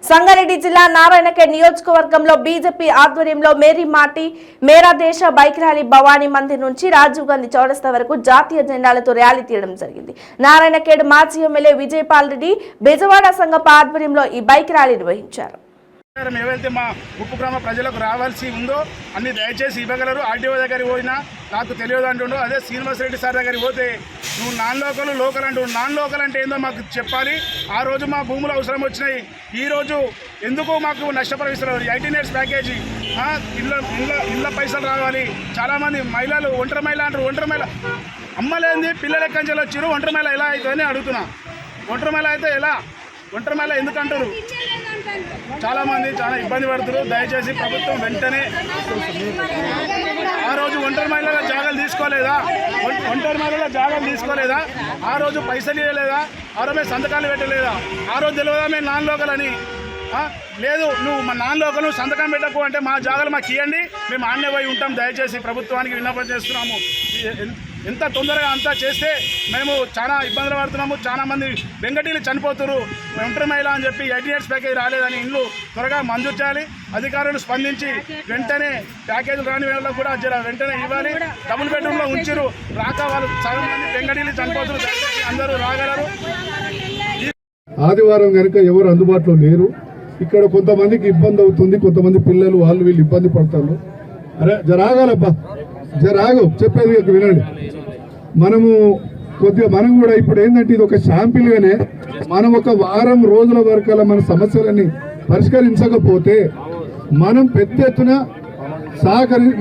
సంగారెడ్డి జిల్లా నారాయణఖేడ్ నియోజకవర్గంలో బీజేపీ ఆధ్వర్యంలో మేరీ మాటి మేరా దేశ బైక్ ర్యాలీ భవానీ మందిర్ నుంచి రాజీవ్ గాంధీ చౌరస్తా వరకు జాతీయ జెండాలతో ర్యాలీ తీయడం జరిగింది. నారాయణఖేడ్ మాజీ ఎమ్మెల్యే విజయపాల్ రెడ్డి బెజవాడ సంఘం ఆధ్వర్యంలో ఈ బైక్ ర్యాలీ నిర్వహించారు. ఏవైతే మా ఉప్పు గ్రామ ప్రజలకు రావాల్సి ఉందో అన్ని దయచేసి ఇవ్వగలరు. ఆర్టీఓ దగ్గరికి పోయినా నాకు తెలియదు అంటుండో, అదే శ్రీనివాసరెడ్డి సార్ దగ్గరికి పోతే నువ్వు నాన్ లోకల్ అంటూ నాన్ లోకల్ అంటే ఏందో మాకు చెప్పాలి. ఆ రోజు మా భూములు అవసరం వచ్చినాయి, ఈరోజు ఎందుకు మాకు నష్టపరిస్తున్నారు. 18 years ప్యాకేజీ, ఇళ్ళ పైసలు రావాలి. చాలామంది మహిళలు ఒంటరి మహిళ అంటారు. ఒంటరి మహిళ అమ్మలేంది పిల్లలు ఎక్కడి నుంచి వచ్చారు, ఒంటరి మహిళ ఎలా అవుతుందని అడుగుతున్నా. ఒంటరి మహిళ అయితే ఎలా, ఒంటరి మహిళ ఎందుకు అంటారు. చాలామంది చాలా ఇబ్బంది పడుతున్నారు. దయచేసి ప్రభుత్వం వెంటనే ఆ రోజు ఒంటరి మహిళల జాగాలు తీసుకోలేదా, ఆ రోజు పైసలు ఇవ్వలేదా, ఆ రోజు సంతకాలు పెట్టలేదా, ఆ రోజు తెలియదా మేము నాన్ లోకల్ అని. లేదు నువ్వు మా నాన్ లోకల్ సంతకం పెట్టకు అంటే మా జాగాలు మాకు ఇవ్వండి, మేము ఆన్నే పోయి ఉంటాం. దయచేసి ప్రభుత్వానికి విన్నపం చేస్తున్నాము. ఎంత తొందరగా అంతా చేస్తే మేము చాలా ఇబ్బందులు పడుతున్నాము. చాలామంది బెంగటీలు చనిపోతున్నారు. ఒంటరి మహిళ అని చెప్పి 18 years ప్యాకేజ్ రాలేదని ఇండ్లు త్వరగా మంజూరు చేయాలి. అధికారులు స్పందించి వెంటనే ప్యాకేజీలు రాని వాళ్ళకు కూడా వెంటనే ఇవ్వాలి. డబుల్ బెడ్రూమ్లో ఉంచారు, రాక వాళ్ళు చాలా మంది బెంగటీలు చనిపోతున్నారు. దయచేసి అందరూ రాగలరు. ఆదివారం కనుక ఎవరు అందుబాటులో లేరు. ఇక్కడ కొంతమందికి ఇబ్బంది అవుతుంది, కొంతమంది పిల్లలు వాళ్ళు వీళ్ళు ఇబ్బంది పడతారు. అరే జరాగాలబ్బా, జరాగు చెప్పేది వినండి. మనం కూడా ఇప్పుడు ఏంటంటే ఇది ఒక శాంపిల్గానే మనం ఒక వారం రోజుల వరకు మన సమస్యలన్నీ పరిష్కరించకపోతే మనం పెద్ద ఎత్తున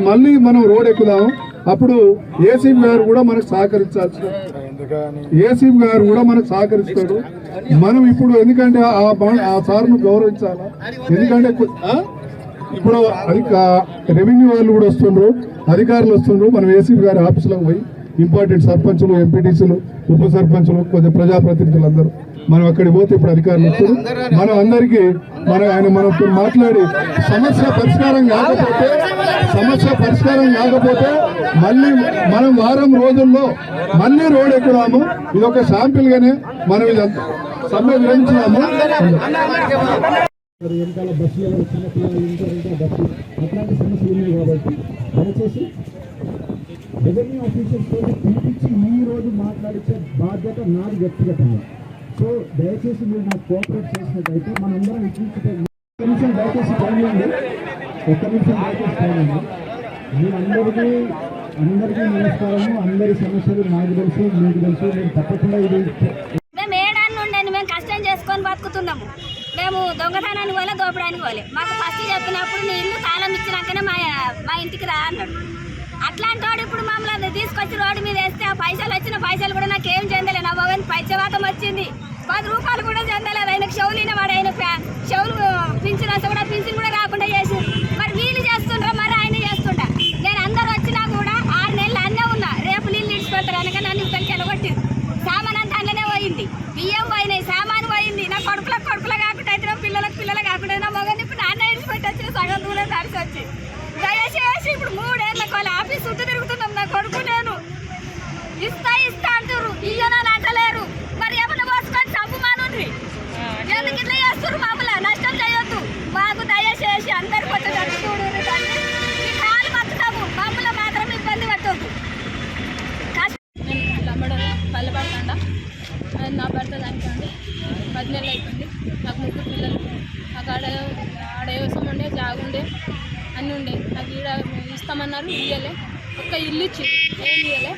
మళ్ళీ మనం రోడ్ ఎక్కుదాం. అప్పుడు ఏసీపీ గారు కూడా మనకు సహకరిస్తాడు. మనం ఇప్పుడు ఎందుకంటే ఆ సార్ను గౌరవించాలా. ఎందుకంటే ఇప్పుడు రెవెన్యూ వాళ్ళు కూడా వస్తుండ్రు, అధికారులు వస్తుండ్రు. మనం ఏసీపీ గారి ఆఫీసులోకి పోయి ఇంపార్టెంట్ సర్పంచులు, ఎంపీటీసీలు, ఉప సర్పంచులు, కొద్ది ప్రజాప్రతినిధులు అందరూ మనం అక్కడికి పోతే ఇప్పుడు అధికారులు వస్తారు. మనం అందరికీ మనతో మాట్లాడి సమస్య పరిష్కారం కాకపోతే మళ్ళీ మనం వారం రోజుల్లో మళ్ళీ రోడ్ ఎక్కుదాము. ఇది ఒక శాంపిల్ గానే మనం ఇదంతా సమ్మె విరమించినాము. వెనకాల బస్సులో చిన్నపిల్లలు బస్సు అట్లాంటి సమస్యలు ఉన్నాయి కాబట్టి దయచేసి రెవెన్యూ ఆఫీసర్స్ తో పిలిపించి ఈ రోజు మాట్లాడించే బాధ్యత నాది వ్యక్తిగతంగా. సో దయచేసి మీరు నాకు కోఆపరేట్ చేసినట్టయితే మనందరం ఒక్క నిమిషం దయచేసి టైం ఉంది. మీరు అందరికీ నమస్కారము. అందరి సమస్యలు నాకు తెలుసు, మీకు తెలుసు. నేను తప్పకుండా ఇది మేము ఏడాది నుండి మేము కష్టం చేసుకొని బతుకుతున్నాము. మేము దొంగతనానికి పోలే, దోపడానికి పోలే. మాకు ఫస్ట్ చెప్పినప్పుడు నీ ఇల్లు తాళం ఇచ్చినాకనే మా ఇంటికి రా అన్నాడు. అట్లాంటి వాడు ఇప్పుడు మమ్మల్ని తీసుకొచ్చి రోడ్డు మీద వేస్తే ఆ వచ్చిన పైసలు కూడా నాకు ఏం చెందలే. నా బాబు పైచవాతం వచ్చింది, 10 రూపాయలు కూడా చెందలేదు. ఆయనకు చెవులిన వాడు, ఆయన చెవులు పింఛన్ కూడా రాకుండా చేసి మరి వీళ్ళు చేస్తుండ్రా, మరి ఆయన చేస్తుంటా. నేను అందరు వచ్చినా కూడా 6 నెలలు అన్నే ఉన్నా. రేపు నీళ్ళు ఇచ్చిపోతారు అనగా నన్ను ఇక్కడికి వెళ్ళగొట్టింది. సామాన్ అంతా అన్ననే పోయింది, బియ్యం పోయినాయి, సామాను పోయింది. నా కొడుకులకు కాకుండా అయితే పిల్లలు కాకుండా నా మగని ఇప్పుడు నాన్న ఇచ్చిపెట్టి వచ్చిన సగం దూరం తడిసి వచ్చి దయచేసి ఇప్పుడు 3 ఏళ్ళ వాళ్ళ ఆఫీస్ చుట్టూ తిరుగుతున్నాం. నా కొడుకు నేను ఇస్తా అంటారు, ఇయ్యనని అంటలేరు. మరి ఏమన్నా పోసుకొని చంపుమానుండ్రి. ఎందుకు ఇట్లా చేస్తారు? మమ్మల్ని నష్టం చేయొద్దు. మాకు దయచేసి అందరు కొంచెం చూడు, ఈ కాలు బతుకాము, మమ్మల్ని మాత్రం ఇబ్బంది పెట్టొద్దు. పల్లెపడకుండా నా భర్త దానికండి 10 నెలలు అయిపోయింది. నాకు 3 పిల్లలు. నాకు ఆడ వ్యవసాయం ఉండే, జాగుండే, అన్నీ ఉండే. నాకు ఈడ ఇస్తామన్నారు, ఇయ్యలే. ఒక్క ఇల్లు ఇచ్చి ఏం ఇయ్యలే.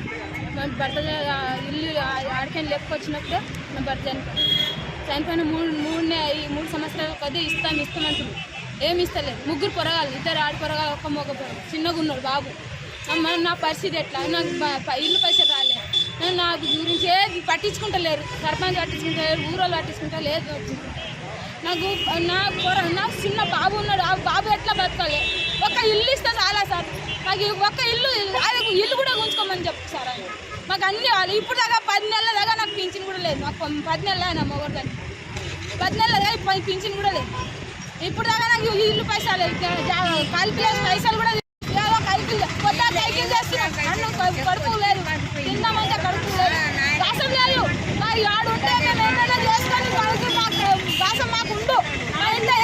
మా భర్త ఇల్లు ఆడికైనా లేకపోచ్చినప్పుడే మా భర్త చనిపోయిన 3 సంవత్సరాల కొద్ది ఇస్తామంటారు. ఏమి ఇస్తలేదు. 3 పొరగాలు, 2 ఆడి పొరగాలు, 1 మగ పొరగాలు. చిన్నగా ఉన్నాడు బాబు. నా పరిస్థితి ఎట్లా? నాకు ఇల్లు పైసలు రాలేదు. నా గురించి ఏది పట్టించుకుంటలేరు. సర్పంచ్ పట్టించుకుంటలేరు, ఊరోళ్ళు పట్టించుకుంటా లేదు. నా చిన్న బాబు ఉన్నాడు. ఆ బాబు ఎట్లా బతకాలి? ఒక ఇల్లు ఇస్తే చాలా సార్. నాకు ఒక్క ఇల్లు కూడా ఉంచుకోమని చెప్పు సార్. ఆయన మాకు అన్ని వాళ్ళు ఇప్పుడు దాకా 10 నెలల దాకా నాకు పింఛన్ కూడా లేదు. నాకు 10 నెలలు అయినా మొగోదాన్ని 10 నెలల దాకా పింఛన్ కూడా లేదు. ఇప్పుడు దాకా నాకు ఇల్లు పైసలు కలిపి పైసలు కూడా కైకిల్ చేస్తున్నాను. అన్నం కడుపు లేదు, తిన్నామంటే కడుపు లేదు, రాసం లేదు. మరి ఆడు ఉంటే మేము ఏమైనా చేసుకొని దాసం మాకు ఉండు. మా ఇంట్లో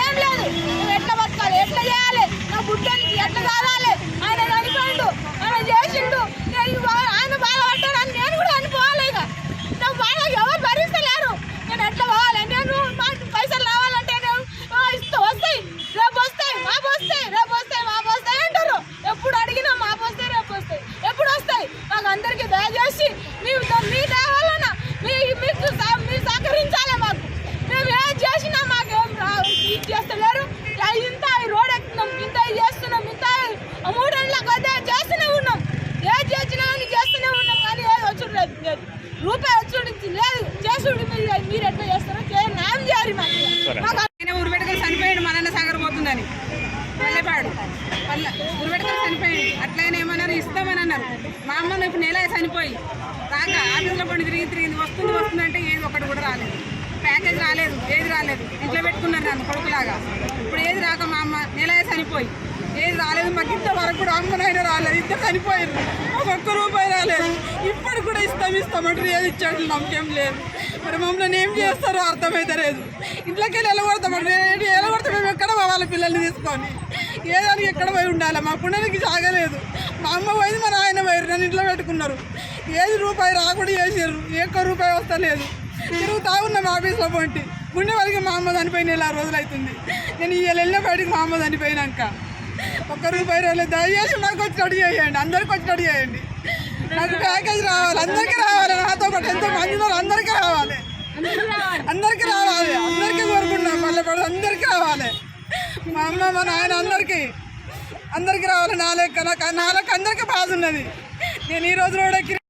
రాలేదు, ఏది రాలేదు. ఇంట్లో పెట్టుకున్నారు నన్ను కొడుకులాగా. ఇప్పుడు ఏది రాక మా అమ్మ నెల చనిపోయి ఏది రాలేదు. మాకు ఇంతవరకు కూడా అమ్మనైనా రాలేదు. ఇద్దరు చనిపోయారు. మాకు ₹1 రాలేదు. ఇప్పుడు కూడా ఇస్తామంటారు. ఏది ఇచ్చాడు నమ్మకం లేదు. మరి మమ్మల్ని ఏం చేస్తారో అర్థమైతే లేదు. ఇంట్లోకి వెళ్ళి వెళ్ళగొడతామంటే వెళ్ళగొడితే మేము ఎక్కడ పోవాలి పిల్లల్ని తీసుకొని? ఏదానికి ఎక్కడ పోయి ఉండాలి? మా పుణ్యానికి సాగలేదు. మా అమ్మ పోయింది, మా నాయన పోయారు. నన్ను ఇంట్లో పెట్టుకున్నారు. ఏది రూపాయి రాకుండా చేసారు. ₹1 వస్తలేదు. తిరుగుతా ఉన్నాం ఆఫీస్లో పొంటి. గుండె వరకు మా అమ్మ చనిపోయిన 4 రోజులు అవుతుంది. నేను ఇవాళ వెళ్ళిన బయటికి మా అమ్మ చనిపోయినాక ₹1 రాలేదు. దయచేసి నాకు వచ్చినట్టు చేయండి. అందరికి వచ్చినట్టు చేయండి. నాకు ప్యాకేజ్ రావాలి. అందరికీ రావాలి. నాతో పాటు ఎంతో మంది అందరికీ రావాలి. అందరికీ రావాలి. అందరికీ కోరుకుంటున్నాం. మళ్ళీ అందరికీ రావాలి. మా అమ్మ మా నాయన అందరికీ రావాలి. నా లెక్క అందరికీ బాధ ఉన్నది. నేను ఈ రోజు రోడ్డు